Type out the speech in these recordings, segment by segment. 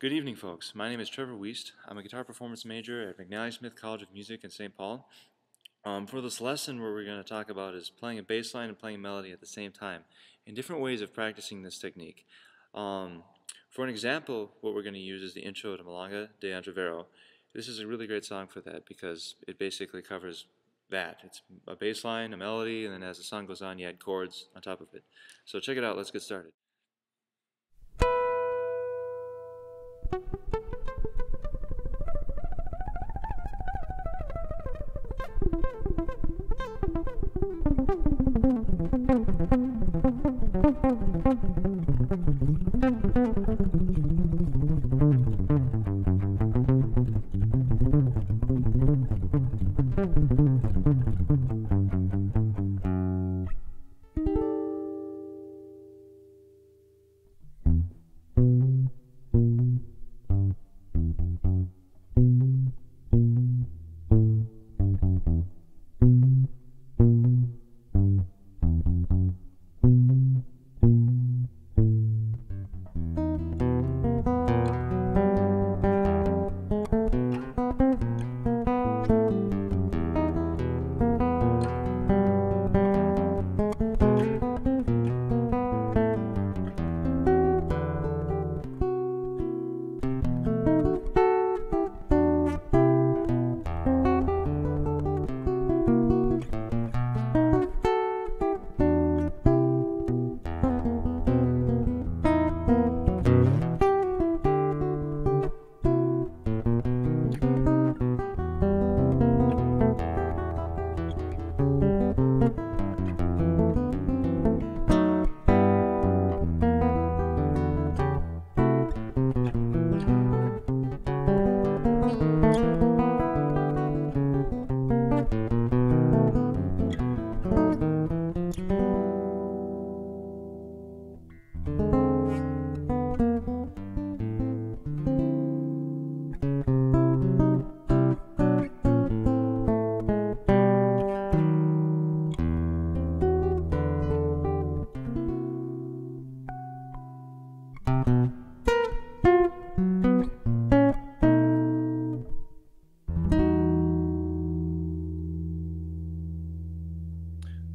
Good evening, folks. My name is Trevor Wiest. I'm a guitar performance major at McNally Smith College of Music in St. Paul. For this lesson, what we're going to talk about is playing a bass line and playing a melody at the same time, and different ways of practicing this technique. For an example, what we're going to use is the intro to Milonga de Entrevero. This is a really great song for that because it basically covers that. It's a bass line, a melody, and then as the song goes on, you add chords on top of it. So check it out. Let's get started.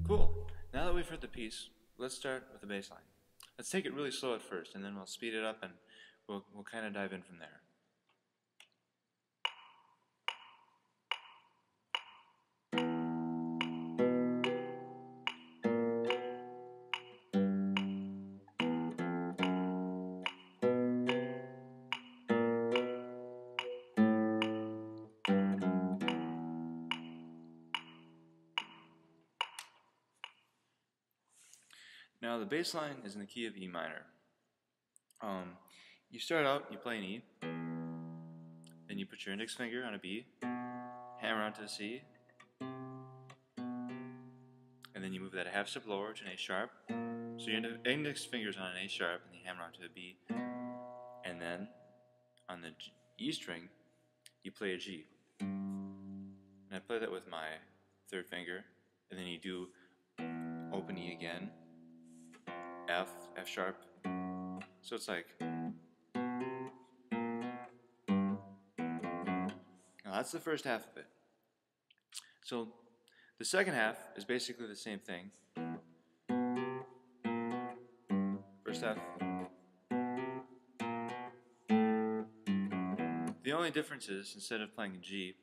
Cool. Now that we've heard the piece, let's start with the bass line. Let's take it really slow at first, and then we'll speed it up, and we'll kind of dive in from there. Now the bass line is in the key of E minor. You start out, you play an E, then you put your index finger on a B, hammer onto a C, and then you move that a half step lower to an A sharp. So your index finger's on an A sharp, and you hammer onto a B, and then on the E string, you play a G. And I play that with my third finger, and then you do open E again, F, F sharp. So it's like, now that's the first half of it. So the second half is basically the same thing. First half. The only difference is, instead of playing a G,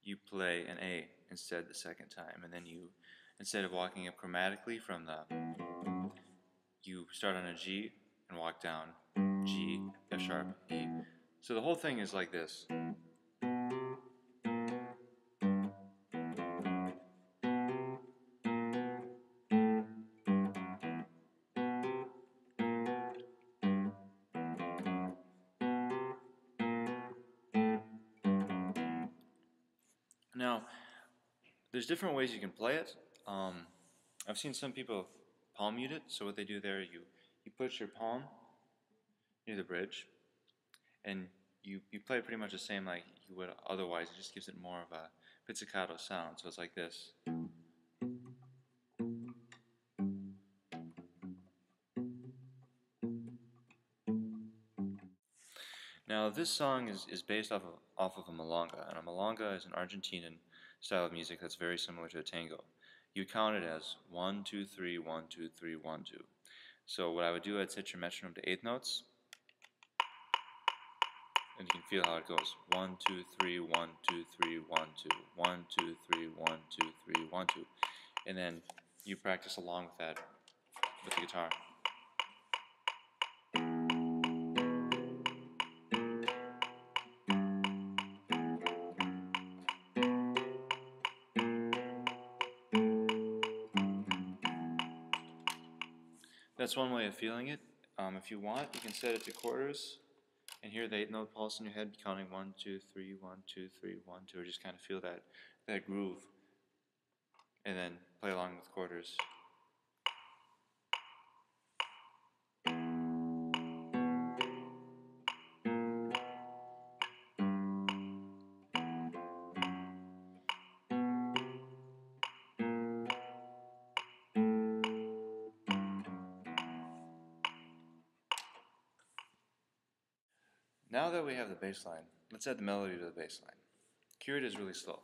you play an A instead the second time, and then you, instead of walking up chromatically from the, you start on a G and walk down G, F sharp, E. So the whole thing is like this. Now, there's different ways you can play it. I've seen some people palm mute it. So what they do there, you put your palm near the bridge, and you play it pretty much the same like you would otherwise. It just gives it more of a pizzicato sound. So it's like this. Now this song is based off of a milonga, and a milonga is an Argentinian style of music that's very similar to a tango. You count it as 1, 2, 3, 1, 2, 3, 1, 2. So what I would do, I'd set your metronome to 8 notes, and you can feel how it goes. 1, 2, 3, 1, 2, 3, 1, 2, 1, 2, 3, 1, 2, 3, 1, 2. And then you practice along with that with the guitar. That's one way of feeling it. If you want, you can set it to quarters and hear the 8-note pulse in your head, counting 1, 2, 3, 1, 2, 3, 1, 2, or just kind of feel that groove, and then play along with quarters. Now that we have the bass line, let's add the melody to the bass line. Cue it is really slow.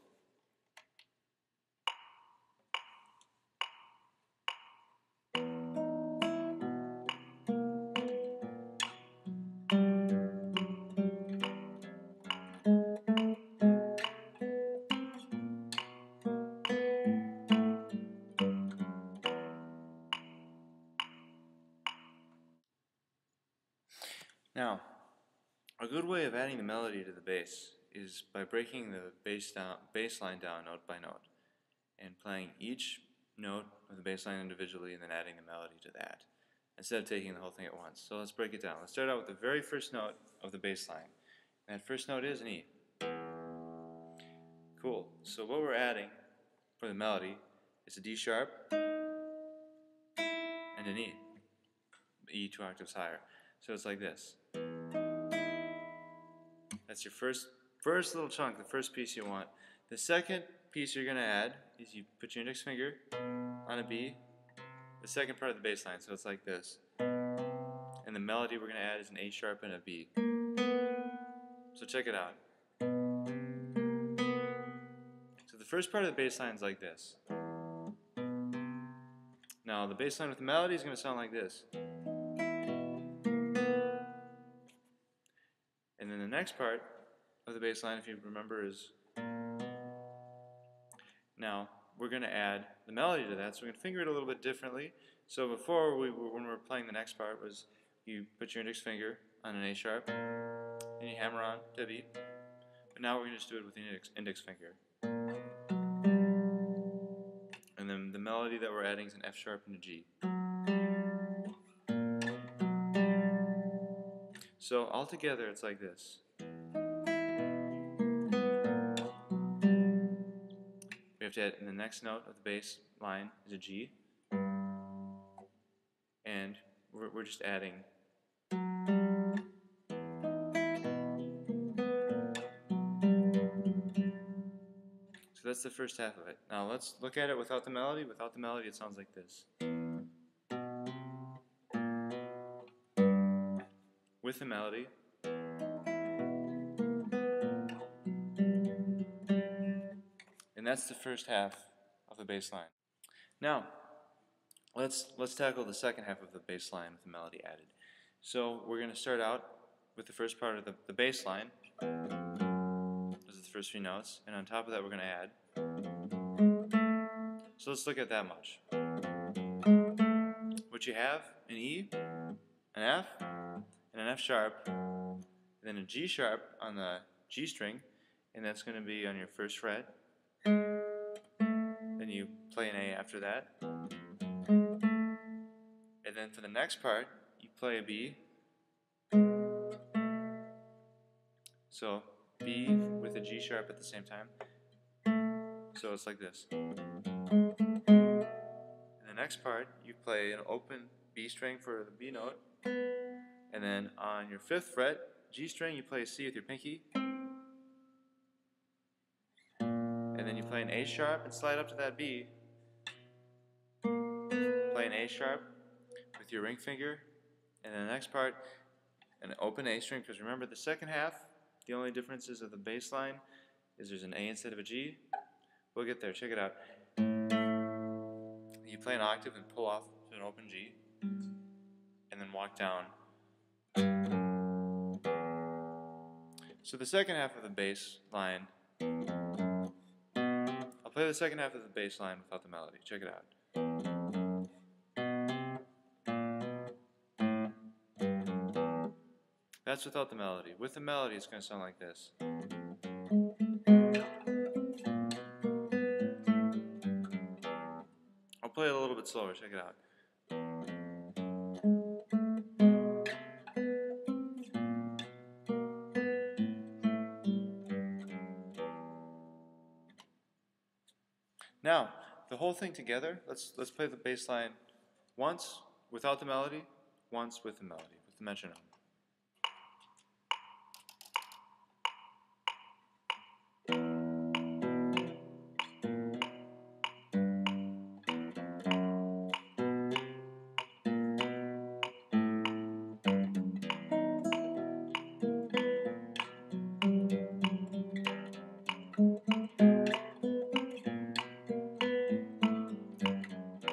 Now, a good way of adding the melody to the bass is by breaking the bass line down note by note and playing each note of the bass line individually and then adding the melody to that instead of taking the whole thing at once. So let's break it down. Let's start out with the very first note of the bass line. That first note is an E. Cool. So what we're adding for the melody is a D sharp and an E. E 2 octaves higher. So it's like this. That's your first little chunk, the first piece you want. The second piece you're going to add is you put your index finger on a B, the second part of the bass line, so it's like this. And the melody we're going to add is an A sharp and a B. So check it out. So the first part of the bass line is like this. Now the bass line with the melody is going to sound like this. And then the next part of the bass line, if you remember, is... Now, we're going to add the melody to that, so we're going to finger it a little bit differently. So before, when we were playing the next part, was you put your index finger on an A sharp, and you hammer on to a B. But now we're going to just do it with the index finger. And then the melody that we're adding is an F sharp and a G. So altogether, it's like this. We have to add, in the next note of the bass line is a G, and we're just adding. So that's the first half of it. Now let's look at it without the melody. Without the melody, it sounds like this. With the melody, and that's the first half of the bass line. Now, let's tackle the second half of the bass line with the melody added. So we're going to start out with the first part of the bass line. Those are the first few notes, and on top of that we're going to add. So let's look at that much. What you have, an E, an F, and an F sharp, and then a G sharp on the G string, and that's going to be on your first fret. Then you play an A after that. And then for the next part, you play a B. So B with a G sharp at the same time. So it's like this. In the next part, you play an open B string for the B note. And then on your 5th fret, G string, you play a C with your pinky. And then you play an A sharp and slide up to that B. Play an A sharp with your ring finger. And then the next part, an open A string, because remember the second half, the only differences of the bass line is there's an A instead of a G. We'll get there, check it out. You play an octave and pull off to an open G, and then walk down. So the second half of the bass line, I'll play the second half of the bass line without the melody, check it out. That's without the melody. With the melody, it's going to sound like this. I'll play it a little bit slower, check it out. Now, the whole thing together, let's play the bass line once without the melody, once with the melody, with the metronome.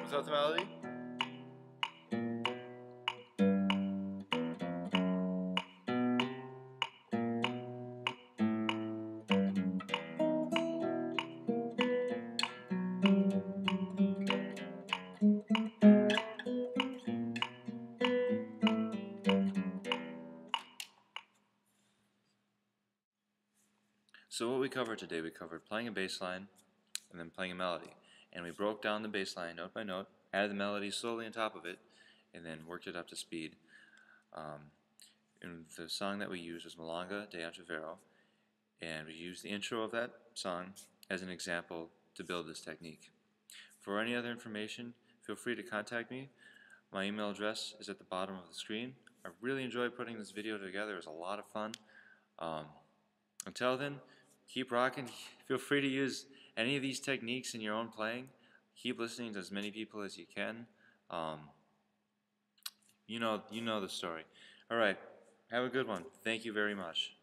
Without the melody. So what we covered today, we covered playing a bass line and then playing a melody. And we broke down the bass line note by note, added the melody slowly on top of it, and then worked it up to speed. And the song that we used was Milonga de Entrevero, and we used the intro of that song as an example to build this technique. For any other information, feel free to contact me. My email address is at the bottom of the screen. I really enjoyed putting this video together. It was a lot of fun. Until then, keep rocking. Feel free to use any of these techniques in your own playing. Keep listening to as many people as you can. You know the story. All right. Have a good one. Thank you very much.